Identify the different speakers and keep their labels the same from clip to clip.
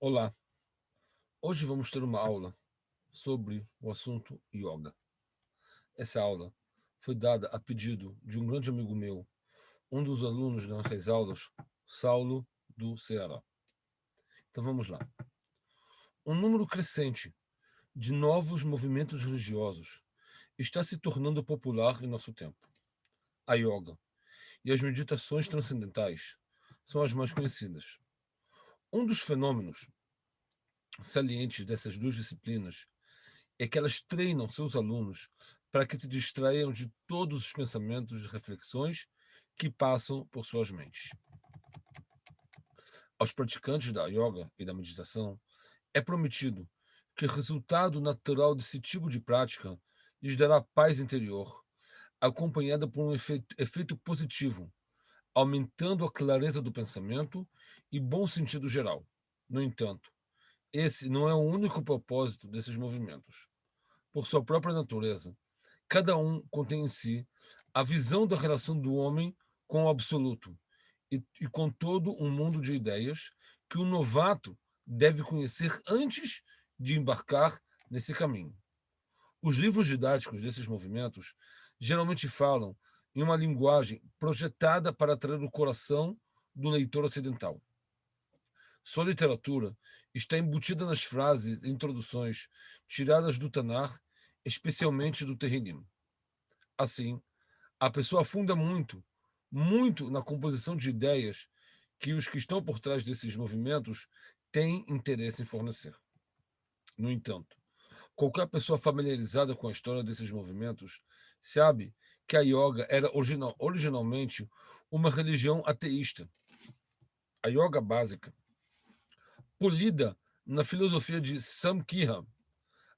Speaker 1: Olá, hoje vamos ter uma aula sobre o assunto yoga. Essa aula foi dada a pedido de um grande amigo meu, um dos alunos das nossas aulas, Saulo, do Ceará. Então vamos lá. Um número crescente de novos movimentos religiosos está se tornando popular em nosso tempo. A yoga e as meditações transcendentais são as mais conhecidas. Um dos fenômenos salientes dessas duas disciplinas é que elas treinam seus alunos para que se distraiam de todos os pensamentos e reflexões que passam por suas mentes. Aos praticantes da yoga e da meditação é prometido que o resultado natural desse tipo de prática lhes dará paz interior, acompanhada por um efeito positivo, aumentando a clareza do pensamento e bom sentido geral. No entanto, esse não é o único propósito desses movimentos. Por sua própria natureza, cada um contém em si a visão da relação do homem com o absoluto e com todo um mundo de ideias que o novato deve conhecer antes de embarcar nesse caminho. Os livros didáticos desses movimentos geralmente falam em uma linguagem projetada para atrair o coração do leitor ocidental. Sua literatura está embutida nas frases e introduções tiradas do Tanar, especialmente do Terrilim. Assim, a pessoa afunda muito na composição de ideias que os que estão por trás desses movimentos têm interesse em fornecer. No entanto, qualquer pessoa familiarizada com a história desses movimentos sabe que a yoga era originalmente uma religião ateísta. A yoga básica, polida na filosofia de Samkhya,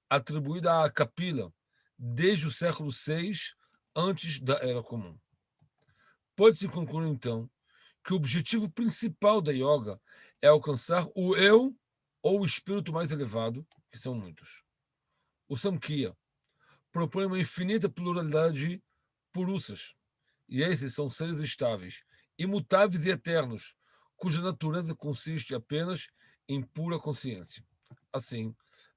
Speaker 1: atribuída a Kapila desde o século VI antes da Era Comum. Pode-se concluir, então, que o objetivo principal da yoga é alcançar o eu ou o espírito mais elevado, que são muitos. O Samkhya propõe uma infinita pluralidade de purusas, e esses são seres estáveis, imutáveis e eternos, cuja natureza consiste apenas em pura consciência. Assim,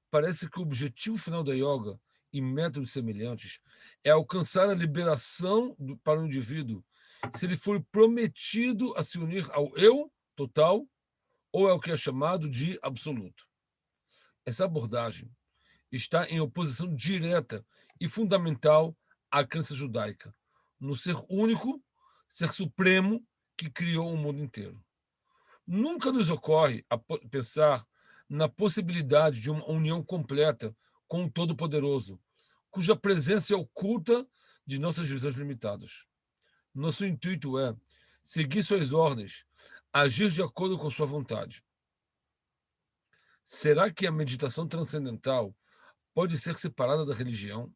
Speaker 1: parece que o objetivo final da yoga e métodos semelhantes é alcançar a liberação para o indivíduo se ele for prometido a se unir ao eu total ou ao que é chamado de absoluto. Essa abordagem está em oposição direta e fundamental à crença judaica, no ser único, ser supremo que criou o mundo inteiro. Nunca nos ocorre pensar na possibilidade de uma união completa com o Todo-Poderoso, cuja presença é oculta de nossas visões limitadas. Nosso intuito é seguir suas ordens, agir de acordo com sua vontade. Será que a meditação transcendental pode ser separada da religião?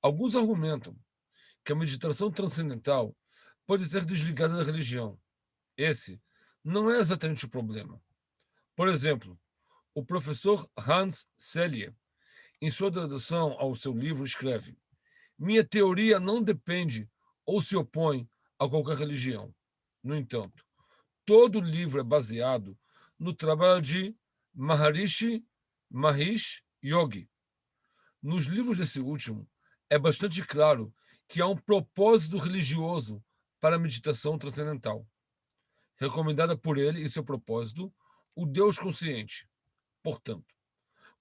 Speaker 1: Alguns argumentam que a meditação transcendental pode ser desligada da religião. Esse não é exatamente o problema. Por exemplo, o professor Hans Selye, em sua tradução ao seu livro, escreve: Minha teoria não depende ou se opõe a qualquer religião. No entanto, todo o livro é baseado no trabalho de Maharishi Mahesh Yogi. Nos livros desse último, é bastante claro que há um propósito religioso para a meditação transcendental, recomendada por ele e seu propósito, o Deus consciente. Portanto,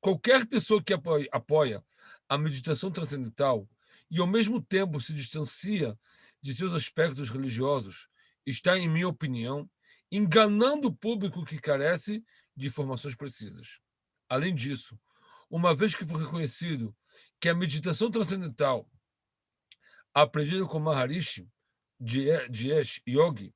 Speaker 1: qualquer pessoa que apoia a meditação transcendental e ao mesmo tempo se distancia de seus aspectos religiosos está, em minha opinião, enganando o público que carece de informações precisas. Além disso, uma vez que foi reconhecido que a meditação transcendental, aprendida com Maharishi Jeesh Yogi,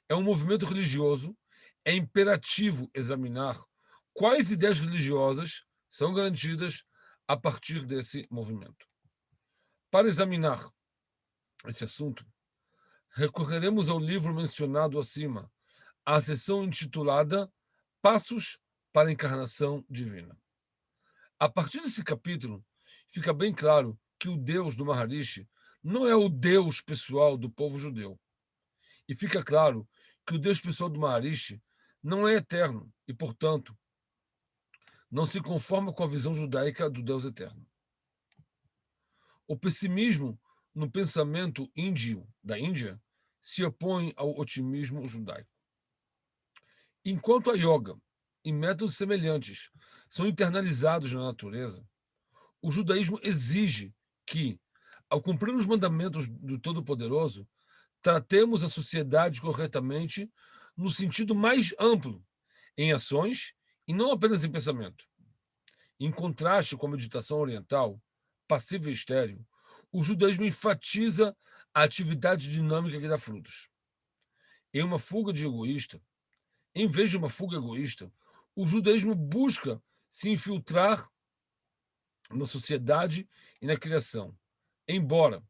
Speaker 1: é um movimento religioso, é imperativo examinar quais ideias religiosas são garantidas a partir desse movimento. Para examinar esse assunto, recorreremos ao livro mencionado acima, a seção intitulada Passos para a Encarnação Divina. A partir desse capítulo, fica bem claro que o Deus do Maharishi não é o Deus pessoal do povo judeu. E fica claro que o Deus pessoal do Maharishi não é eterno e, portanto, não se conforma com a visão judaica do Deus eterno. O pessimismo no pensamento índio da Índia se opõe ao otimismo judaico. Enquanto a yoga e métodos semelhantes são internalizados na natureza, o judaísmo exige que, ao cumprir os mandamentos do Todo-Poderoso, tratemos a sociedade corretamente no sentido mais amplo, em ações e não apenas em pensamento. Em contraste com a meditação oriental, passiva e estéril, o judaísmo enfatiza a atividade dinâmica que dá frutos. Em uma fuga de egoísta, em vez de uma fuga egoísta, o judaísmo busca se infiltrar na sociedade e na criação. Embora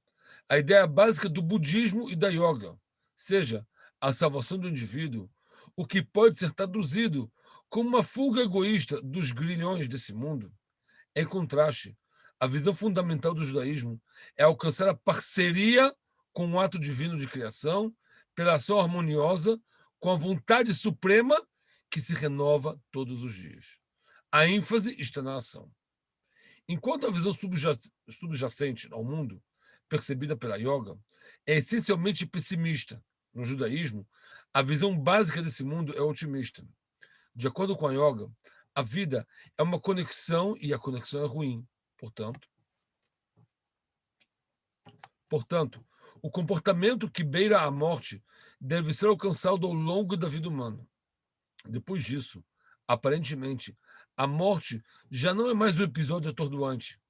Speaker 1: a ideia básica do budismo e da yoga seja a salvação do indivíduo, o que pode ser traduzido como uma fuga egoísta dos grilhões desse mundo, em contraste, a visão fundamental do judaísmo é alcançar a parceria com o ato divino de criação, pela ação harmoniosa, com a vontade suprema que se renova todos os dias. A ênfase está na ação. Enquanto a visão subjacente ao mundo, percebida pela yoga, é essencialmente pessimista, no judaísmo, a visão básica desse mundo é otimista. De acordo com a yoga, a vida é uma conexão e a conexão é ruim. Portanto, o comportamento que beira a morte deve ser alcançado ao longo da vida humana. Depois disso, aparentemente, a morte já não é mais um episódio atordoante,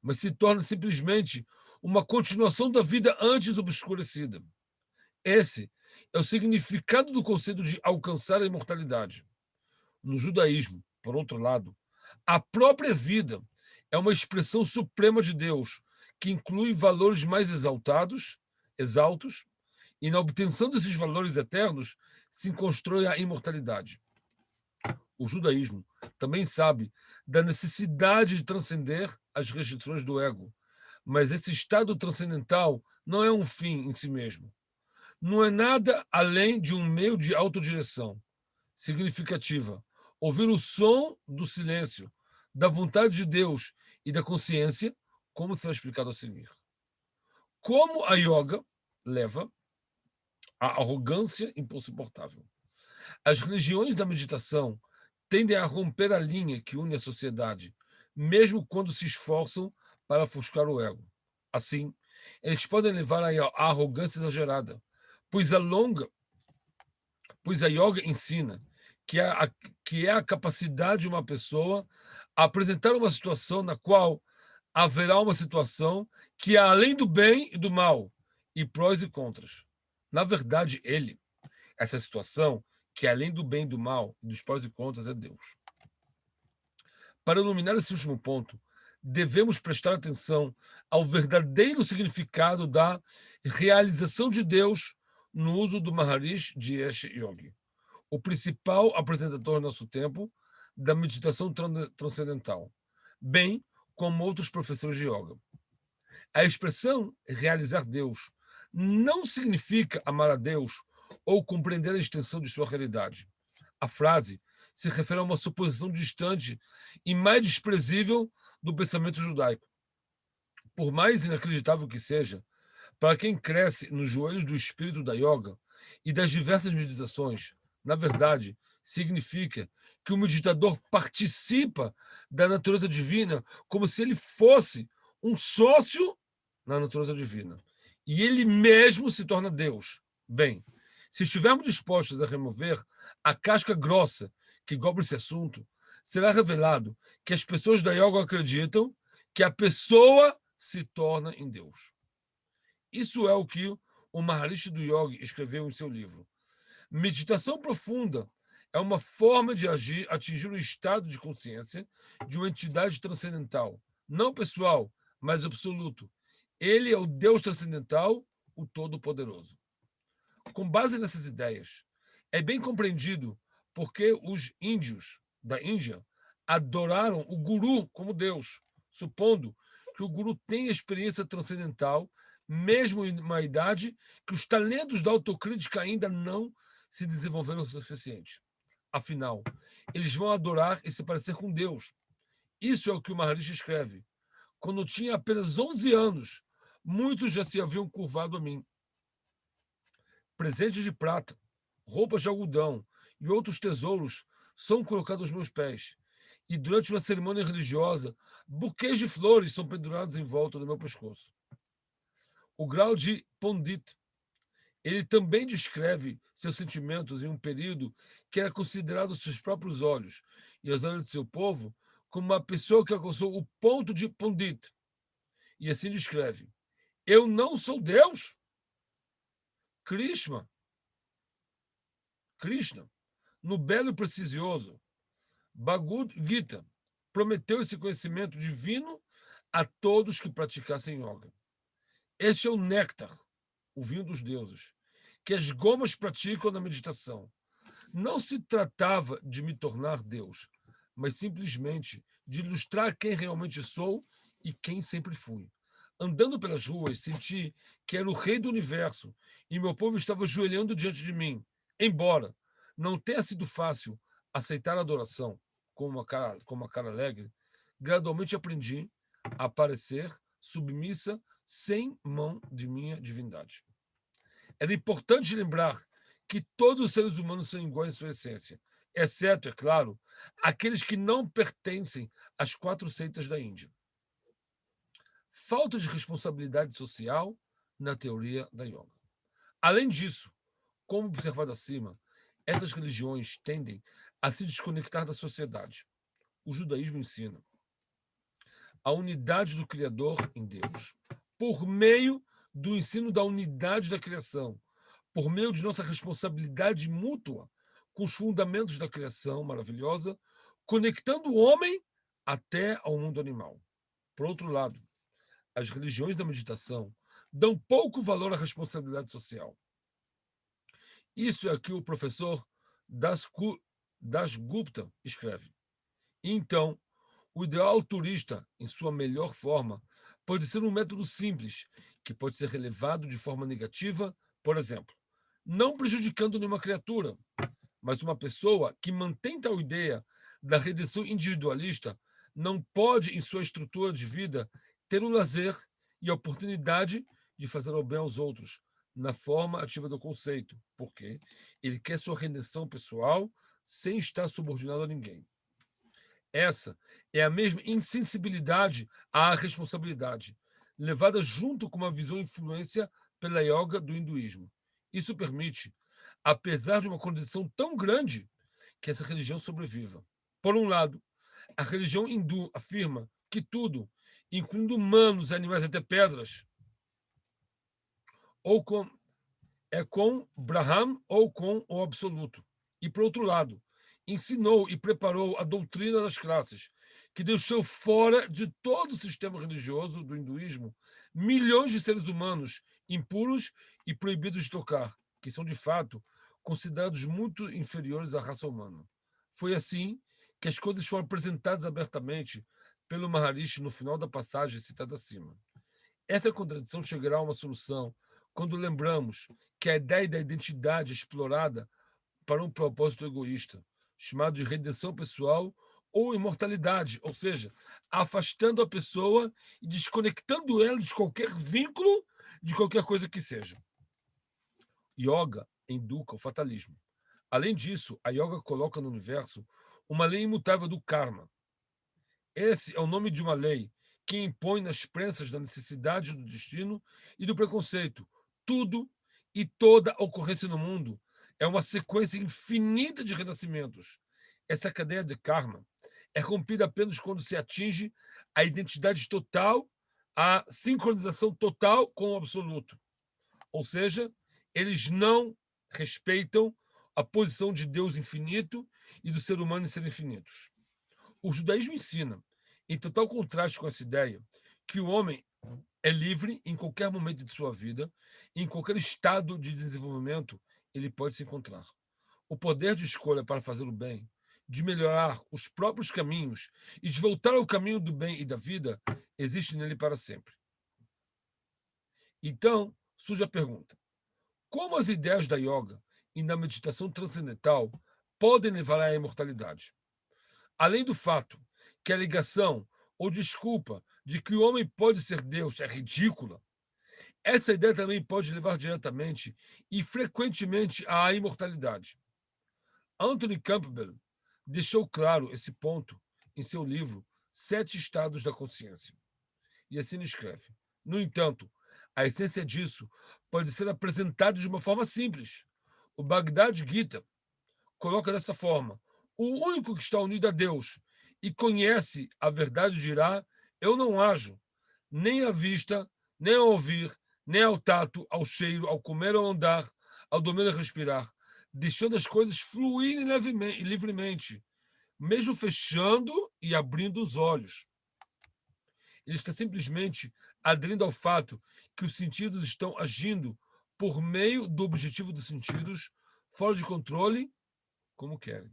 Speaker 1: mas se torna simplesmente uma continuação da vida antes obscurecida. Esse é o significado do conceito de alcançar a imortalidade. No judaísmo, por outro lado, a própria vida é uma expressão suprema de Deus, que inclui valores mais exaltos, e na obtenção desses valores eternos se constrói a imortalidade. O judaísmo também sabe da necessidade de transcender as restrições do ego, mas esse estado transcendental não é um fim em si mesmo. Não é nada além de um meio de autodireção significativa. Ouvir o som do silêncio, da vontade de Deus e da consciência, como será explicado a seguir. Como a yoga leva à arrogância insuportável. As religiões da meditação tendem a romper a linha que une a sociedade, mesmo quando se esforçam para ofuscar o ego. Assim, eles podem levar à arrogância exagerada, pois a yoga ensina que é a capacidade de uma pessoa a apresentar uma situação na qual haverá uma situação que é além do bem e do mal, e prós e contras. Na verdade, essa situação, que é além do bem e do mal, dos prós e contras, é Deus. Para iluminar esse último ponto, devemos prestar atenção ao verdadeiro significado da realização de Deus no uso do Maharishi Jesh Yogi, o principal apresentador no nosso tempo da meditação transcendental, bem como outros professores de yoga. A expressão realizar Deus não significa amar a Deus ou compreender a extensão de sua realidade. A frase se refere a uma suposição distante e mais desprezível do pensamento judaico. Por mais inacreditável que seja, para quem cresce nos joelhos do espírito da yoga e das diversas meditações, na verdade, significa que o meditador participa da natureza divina como se ele fosse um sócio na natureza divina. E ele mesmo se torna Deus. Bem, se estivermos dispostos a remover a casca grossa que cobre esse assunto, será revelado que as pessoas da yoga acreditam que a pessoa se torna em Deus. Isso é o que o Maharishi do Yoga escreveu em seu livro. Meditação profunda é uma forma de atingir o estado de consciência de uma entidade transcendental, não pessoal, mas absoluto. Ele é o Deus transcendental, o Todo-Poderoso. Com base nessas ideias, é bem compreendido porque os índios da Índia adoraram o guru como Deus, supondo que o guru tem experiência transcendental, mesmo em uma idade que os talentos da autocrítica ainda não se desenvolveram o suficiente. Afinal, eles vão adorar e se parecer com Deus. Isso é o que o Maharishi escreve. Quando eu tinha apenas 11 anos, muitos já se haviam curvado a mim. Presentes de prata, roupas de algodão e outros tesouros são colocados aos meus pés. E durante uma cerimônia religiosa, buquês de flores são pendurados em volta do meu pescoço. O grau de Pandit, ele também descreve seus sentimentos em um período que era considerado aos seus próprios olhos e aos olhos de seu povo como uma pessoa que alcançou o ponto de Pandit. E assim descreve: eu não sou Deus? Krishna, Krishna, no belo e precioso Bhagavad Gita, prometeu esse conhecimento divino a todos que praticassem yoga. Este é o néctar, o vinho dos deuses, que as gomas praticam na meditação. Não se tratava de me tornar Deus, mas simplesmente de ilustrar quem realmente sou e quem sempre fui. Andando pelas ruas, senti que era o rei do universo e meu povo estava ajoelhando diante de mim. Embora não tenha sido fácil aceitar a adoração com uma cara alegre, gradualmente aprendi a parecer submissa sem mão de minha divindade. Era importante lembrar que todos os seres humanos são iguais em sua essência, exceto, é claro, aqueles que não pertencem às 4 seitas da Índia. Falta de responsabilidade social na teoria da yoga. Além disso, como observado acima, essas religiões tendem a se desconectar da sociedade. O judaísmo ensina a unidade do Criador em Deus, por meio do ensino da unidade da criação, por meio de nossa responsabilidade mútua com os fundamentos da criação maravilhosa, conectando o homem até ao mundo animal. Por outro lado, as religiões da meditação dão pouco valor à responsabilidade social. Isso é o que o professor Das Gupta escreve. Então, o ideal turista, em sua melhor forma, pode ser um método simples, que pode ser relevado de forma negativa, por exemplo, não prejudicando nenhuma criatura, mas uma pessoa que mantém tal ideia da redenção individualista não pode, em sua estrutura de vida, ter o lazer e a oportunidade de fazer o bem aos outros, na forma ativa do conceito, porque ele quer sua redenção pessoal sem estar subordinado a ninguém. Essa é a mesma insensibilidade à responsabilidade, levada junto com uma visão e influência pela yoga do hinduísmo. Isso permite, apesar de uma condição tão grande, que essa religião sobreviva. Por um lado, a religião hindu afirma que tudo, incluindo humanos, animais até pedras, ou com Brahman ou com o absoluto. E, por outro lado, ensinou e preparou a doutrina das classes, que deixou fora de todo o sistema religioso do hinduísmo milhões de seres humanos impuros e proibidos de tocar, que são, de fato, considerados muito inferiores à raça humana. Foi assim que as coisas foram apresentadas abertamente pelo Maharishi no final da passagem citada acima. Essa contradição chegará a uma solução quando lembramos que a ideia da identidade é explorada para um propósito egoísta, chamado de redenção pessoal ou imortalidade, ou seja, afastando a pessoa e desconectando ela de qualquer vínculo, de qualquer coisa que seja. Yoga educa o fatalismo. Além disso, a yoga coloca no universo uma lei imutável do karma. Esse é o nome de uma lei que impõe nas crenças da necessidade do destino e do preconceito. Tudo e toda ocorrência no mundo é uma sequência infinita de renascimentos. Essa cadeia de karma é rompida apenas quando se atinge a identidade total, a sincronização total com o absoluto. Ou seja, eles não respeitam a posição de Deus infinito e do ser humano em ser infinitos. O judaísmo ensina, em total contraste com essa ideia, que o homem é livre em qualquer momento de sua vida, em qualquer estado de desenvolvimento ele pode se encontrar. O poder de escolha para fazer o bem, de melhorar os próprios caminhos e de voltar ao caminho do bem e da vida, existe nele para sempre. Então, surge a pergunta: como as ideias da yoga e da meditação transcendental podem levar à imortalidade. Além do fato que a alegação ou desculpa de que o homem pode ser Deus é ridícula, essa ideia também pode levar diretamente e frequentemente à imortalidade. Anthony Campbell deixou claro esse ponto em seu livro Sete Estados da Consciência. E assim ele escreve: no entanto, a essência disso pode ser apresentada de uma forma simples. O Bhagavad Gita coloca dessa forma: o único que está unido a Deus e conhece a verdade dirá: eu não ajo, nem à vista, nem ao ouvir, nem ao tato, ao cheiro, ao comer ou andar, ao dormir e respirar, deixando as coisas fluírem livremente, mesmo fechando e abrindo os olhos. Ele está simplesmente aderindo ao fato que os sentidos estão agindo por meio do objetivo dos sentidos, fora de controle, como querem.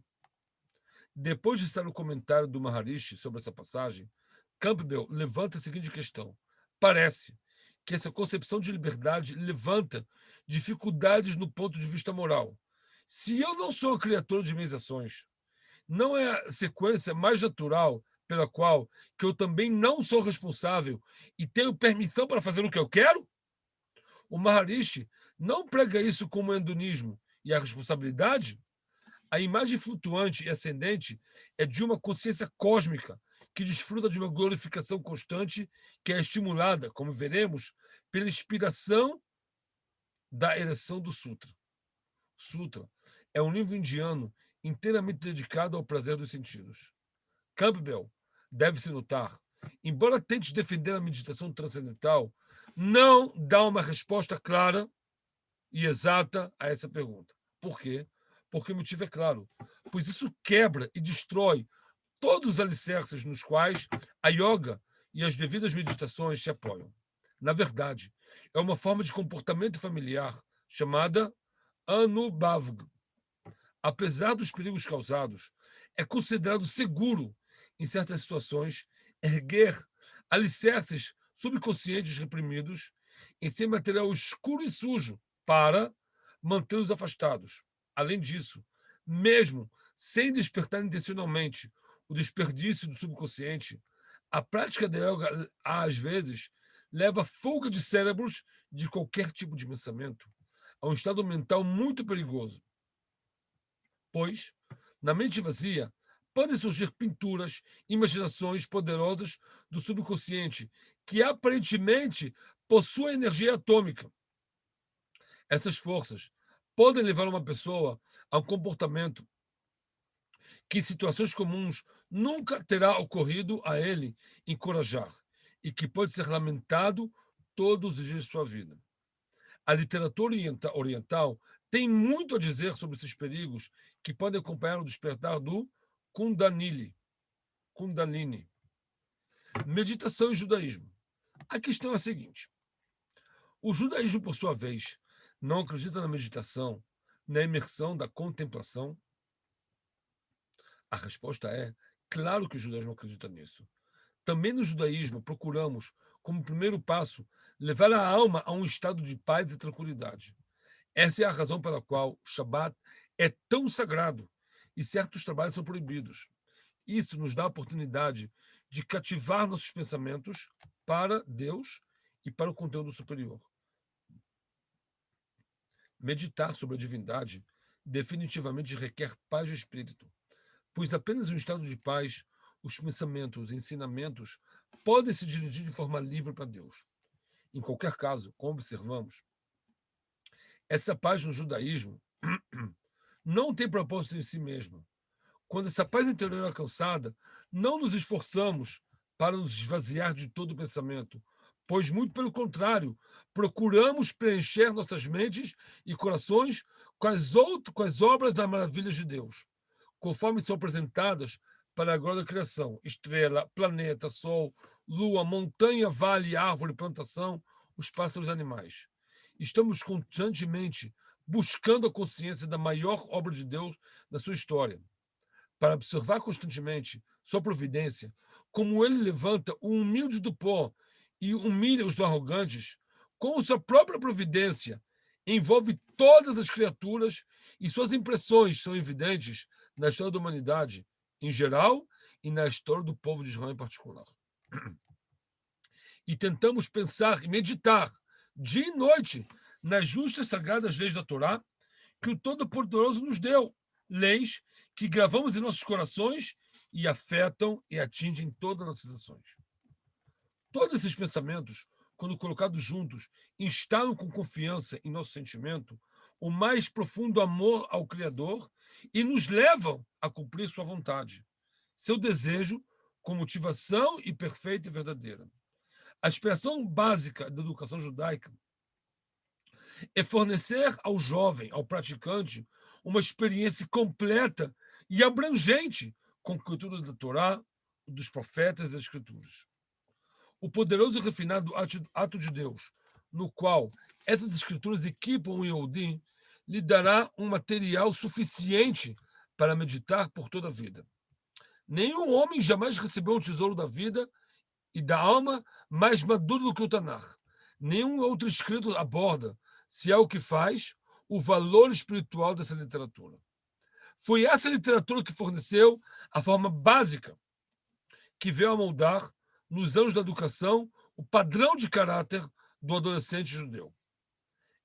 Speaker 1: Depois de estar no comentário do Maharishi sobre essa passagem, Campbell levanta a seguinte questão: parece que essa concepção de liberdade levanta dificuldades no ponto de vista moral. Se eu não sou a criatura de minhas ações, não é a sequência mais natural pela qual que eu também não sou responsável e tenho permissão para fazer o que eu quero? O Maharishi não prega isso como hedonismo e a responsabilidade? A imagem flutuante e ascendente é de uma consciência cósmica que desfruta de uma glorificação constante que é estimulada, como veremos, pela inspiração da ereção do Sutra. Sutra é um livro indiano inteiramente dedicado ao prazer dos sentidos. Campbell, deve-se notar, embora tente defender a meditação transcendental, não dá uma resposta clara e exata a essa pergunta. Por quê? Porque o motivo é claro. Pois isso quebra e destrói todos os alicerces nos quais a yoga e as devidas meditações se apoiam. Na verdade, é uma forma de comportamento familiar chamada Anubhavga. Apesar dos perigos causados, é considerado seguro, em certas situações, erguer alicerces subconscientes reprimidos em seu material escuro e sujo para mantê-los afastados. Além disso, mesmo sem despertar intencionalmente o desperdício do subconsciente, a prática da yoga, às vezes, leva a fuga de cérebros de qualquer tipo de pensamento a um estado mental muito perigoso, pois, na mente vazia, podem surgir pinturas, imaginações poderosas do subconsciente, que aparentemente possuem energia atômica. Essas forças podem levar uma pessoa a um comportamento que, em situações comuns, nunca terá ocorrido a ele encorajar e que pode ser lamentado todos os dias de sua vida. A literatura oriental tem muito a dizer sobre esses perigos que podem acompanhar o despertar do Kundalini. Meditação e judaísmo. A questão é a seguinte: o judaísmo, por sua vez, não acredita na meditação, na imersão da contemplação? A resposta é: claro que o judaísmo acredita nisso. Também no judaísmo procuramos, como primeiro passo, levar a alma a um estado de paz e tranquilidade. Essa é a razão pela qual Shabat é tão sagrado e certos trabalhos são proibidos. Isso nos dá a oportunidade de cativar nossos pensamentos para Deus e para o conteúdo superior. Meditar sobre a divindade definitivamente requer paz de espírito, pois apenas em um estado de paz os pensamentos e ensinamentos podem se dirigir de forma livre para Deus. Em qualquer caso, como observamos, essa paz no judaísmo não tem propósito em si mesma. Quando essa paz interior é alcançada, não nos esforçamos para nos esvaziar de todo o pensamento, pois, muito pelo contrário, procuramos preencher nossas mentes e corações com as obras das maravilhas de Deus, conforme são apresentadas para a glória da criação: estrela, planeta, sol, lua, montanha, vale, árvore, plantação, os pássaros e animais. Estamos constantemente buscando a consciência da maior obra de Deus na sua história, para observar constantemente sua providência, como ele levanta o humilde do pó e humilha os arrogantes, como sua própria providência envolve todas as criaturas e suas impressões são evidentes na história da humanidade em geral e na história do povo de Israel em particular. E tentamos pensar e meditar dia e noite nas justas sagradas leis da Torá que o Todo-Poderoso nos deu, leis que gravamos em nossos corações e afetam e atingem todas as nossas ações. Todos esses pensamentos, quando colocados juntos, instalam com confiança em nosso sentimento o mais profundo amor ao Criador e nos levam a cumprir sua vontade, seu desejo com motivação e perfeita e verdadeira. A expressão básica da educação judaica é fornecer ao jovem, ao praticante, uma experiência completa e abrangente com a cultura da Torá, dos profetas e das Escrituras. O poderoso e refinado ato de Deus, no qual essas Escrituras equipam o Yehudi, lhe dará um material suficiente para meditar por toda a vida. Nenhum homem jamais recebeu um tesouro da vida e da alma mais maduro do que o Tanakh. Nenhum outro escrito aborda, se é o que faz, o valor espiritual dessa literatura. Foi essa literatura que forneceu a forma básica que veio a moldar, nos anos da educação, o padrão de caráter do adolescente judeu.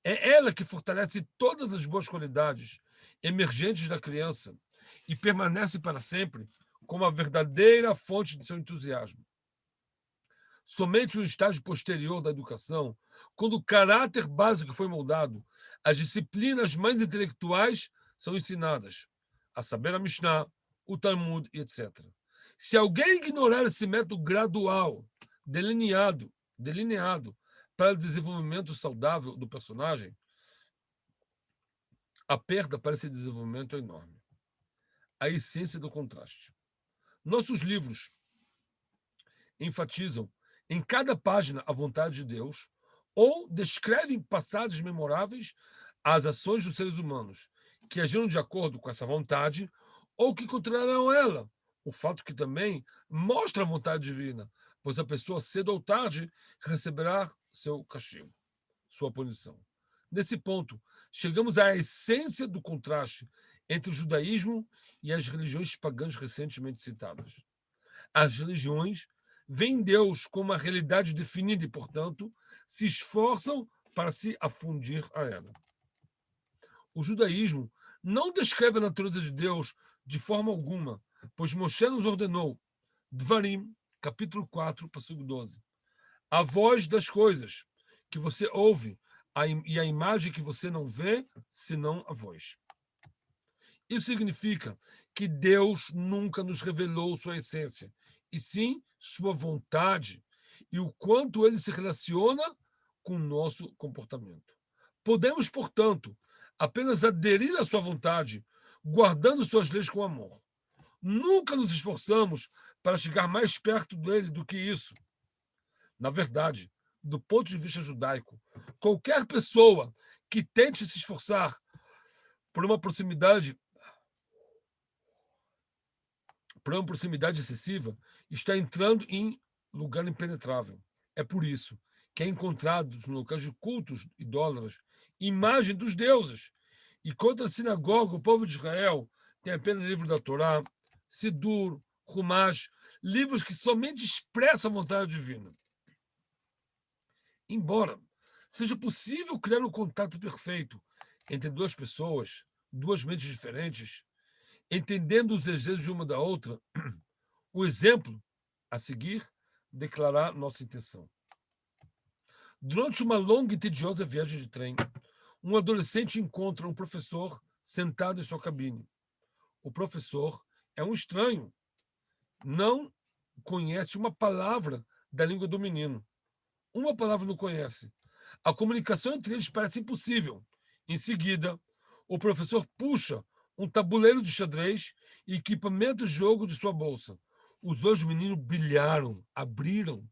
Speaker 1: É ela que fortalece todas as boas qualidades emergentes da criança e permanece para sempre como a verdadeira fonte de seu entusiasmo. Somente no estágio posterior da educação, quando o caráter básico foi moldado, as disciplinas mais intelectuais são ensinadas, a saber a Mishnah, o Talmud e etc. Se alguém ignorar esse método gradual, delineado para o desenvolvimento saudável do personagem, a perda para esse desenvolvimento é enorme. A essência do contraste. Nossos livros enfatizam em cada página a vontade de Deus ou descrevem passagens memoráveis às ações dos seres humanos que agiram de acordo com essa vontade ou que contrariam ela. O fato que também mostra a vontade divina, pois a pessoa cedo ou tarde receberá seu castigo, sua punição. Nesse ponto, chegamos à essência do contraste entre o judaísmo e as religiões pagãs recentemente citadas. As religiões veem Deus como uma realidade definida e, portanto, se esforçam para se afundir a ela. O judaísmo não descreve a natureza de Deus de forma alguma, pois Moshe nos ordenou, Dvarim, capítulo 4, versículo 12, a voz das coisas que você ouve e a imagem que você não vê, senão a voz. Isso significa que Deus nunca nos revelou sua essência, e sim sua vontade e o quanto ele se relaciona com o nosso comportamento. Podemos, portanto, apenas aderir à sua vontade, guardando suas leis com amor. Nunca nos esforçamos para chegar mais perto dele do que isso. Na verdade, do ponto de vista judaico, qualquer pessoa que tente se esforçar por uma proximidade excessiva, está entrando em lugar impenetrável. É por isso que é encontrado no locais de cultos idólatras imagem dos deuses. E contra a sinagoga, o povo de Israel tem apenas livro da Torá, Sidur, Humash, livros que somente expressam a vontade divina. Embora seja possível criar um contato perfeito entre duas pessoas, duas mentes diferentes, entendendo os desejos de uma da outra, o exemplo a seguir declarar nossa intenção. Durante uma longa e tediosa viagem de trem, um adolescente encontra um professor sentado em sua cabine. O professor é um estranho, não conhece uma palavra da língua do menino. Uma palavra não conhece. A comunicação entre eles parece impossível. Em seguida, o professor puxa um tabuleiro de xadrez e equipamento de jogo de sua bolsa. Os dois meninos brilharam, abriram.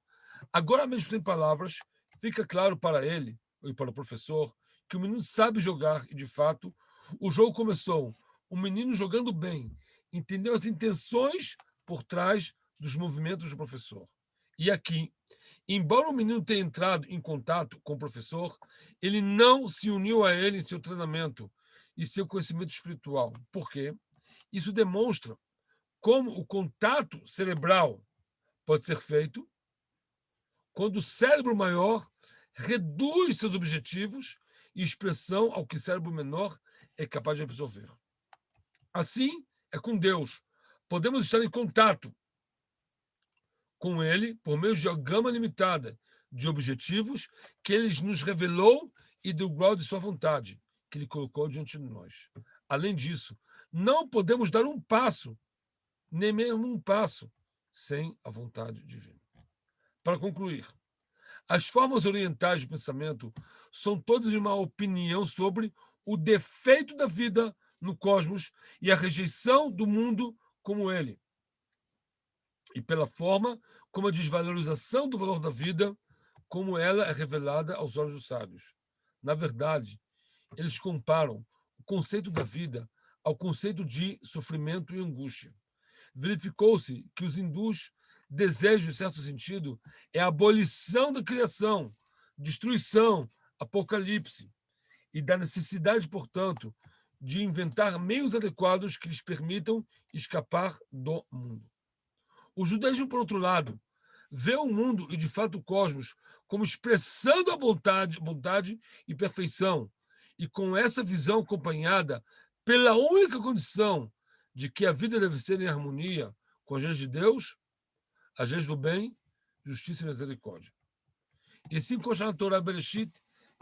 Speaker 1: Agora mesmo sem palavras, fica claro para ele e para o professor que o menino sabe jogar e, de fato, o jogo começou. O menino jogando bem, entendeu as intenções por trás dos movimentos do professor. E aqui, embora o menino tenha entrado em contato com o professor, ele não se uniu a ele em seu treinamento e seu conhecimento espiritual. Por quê? Isso demonstra como o contato cerebral pode ser feito quando o cérebro maior reduz seus objetivos e expressão ao que o cérebro menor é capaz de absorver. Assim é com Deus. Podemos estar em contato com Ele por meio de uma gama limitada de objetivos que Ele nos revelou e do grau de sua vontade, que Ele colocou diante de nós. Além disso, não podemos dar um passo, nem mesmo um passo, sem a vontade divina. Para concluir, as formas orientais de pensamento são todas uma opinião sobre o defeito da vida no cosmos e a rejeição do mundo como ele. E pela forma como a desvalorização do valor da vida, como ela é revelada aos olhos dos sábios. Na verdade, eles comparam o conceito da vida ao conceito de sofrimento e angústia. Verificou-se que os hindus desejam, em certo sentido, é a abolição da criação, destruição, apocalipse, e da necessidade, portanto, de inventar meios adequados que lhes permitam escapar do mundo. O judaísmo, por outro lado, vê o mundo e, de fato, o cosmos como expressando a bondade e perfeição, e com essa visão acompanhada pela única condição de que a vida deve ser em harmonia com as leis de Deus, as leis do bem, justiça e misericórdia. E assim consta na Torá Bereshit,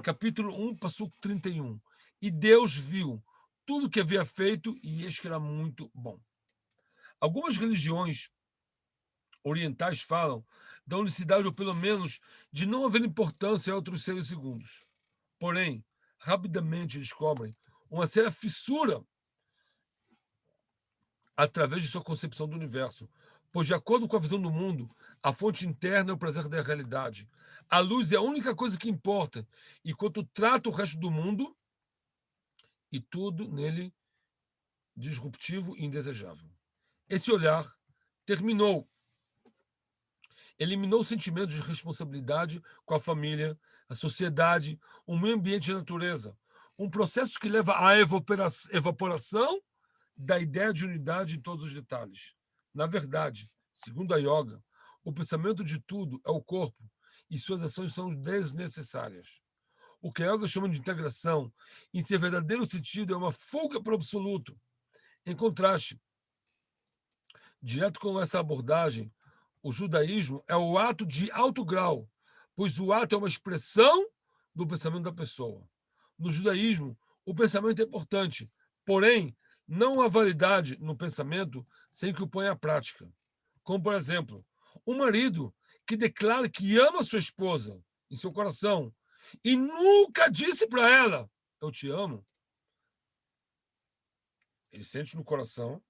Speaker 1: capítulo 1, passuco 31. E Deus viu tudo o que havia feito e eis que era muito bom. Algumas religiões orientais falam da unicidade, ou pelo menos de não haver importância a outros seres segundos. Porém, rapidamente descobrem uma séria fissura através de sua concepção do universo, pois, de acordo com a visão do mundo, a fonte interna é o prazer da realidade. A luz é a única coisa que importa, enquanto trata o resto do mundo e tudo nele disruptivo e indesejável. Esse olhar eliminou sentimentos de responsabilidade com a família, a sociedade, o meio ambiente e a natureza. Um processo que leva à evaporação da ideia de unidade em todos os detalhes. Na verdade, segundo a yoga, o pensamento de tudo é o corpo e suas ações são desnecessárias. O que a yoga chama de integração, em seu verdadeiro sentido, é uma fuga para o absoluto. Em contraste, direto com essa abordagem, o judaísmo é o ato de alto grau, pois o ato é uma expressão do pensamento da pessoa. No judaísmo, o pensamento é importante, porém, não há validade no pensamento sem que o ponha à prática. Como, por exemplo, um marido que declara que ama sua esposa em seu coração e nunca disse para ela, eu te amo. Ele sente no coração,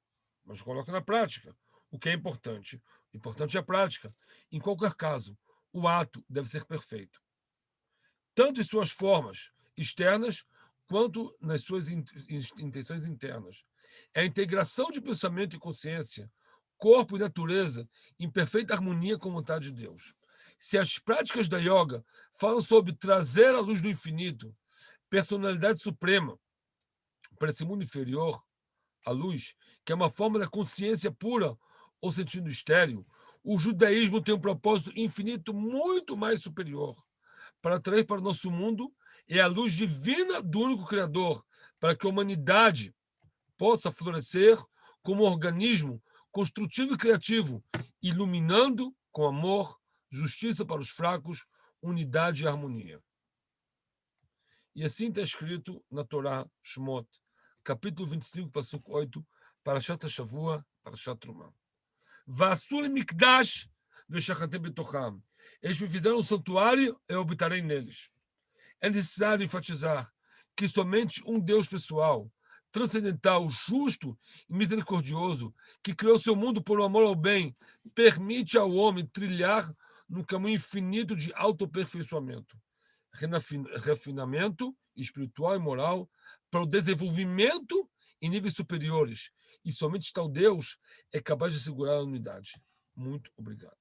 Speaker 1: mas coloca na prática. O que é importante? O importante é a prática. Em qualquer caso, o ato deve ser perfeito, tanto em suas formas externas quanto nas suas intenções internas. É a integração de pensamento e consciência, corpo e natureza em perfeita harmonia com a vontade de Deus. Se as práticas da yoga falam sobre trazer a luz do infinito, personalidade suprema, para esse mundo inferior, a luz, que é uma forma da consciência pura ou sentido estéreo, o judaísmo tem um propósito infinito muito mais superior. Para trazer para o nosso mundo é a luz divina do único Criador, para que a humanidade possa florescer como um organismo construtivo e criativo, iluminando com amor, justiça para os fracos, unidade e harmonia. E assim está escrito na Torá Shemot, capítulo 25, passuco 8, Parashat Shavua, Parashat Trumah. Vasul mikdash veshachatem betocham. Eles me fizeram um santuário, eu habitarei neles. É necessário enfatizar que somente um Deus pessoal, transcendental, justo e misericordioso, que criou seu mundo por um amor ao bem, permite ao homem trilhar no caminho infinito de autoaperfeiçoamento, refinamento espiritual e moral para o desenvolvimento em níveis superiores. E somente tal Deus é capaz de assegurar a unidade. Muito obrigado.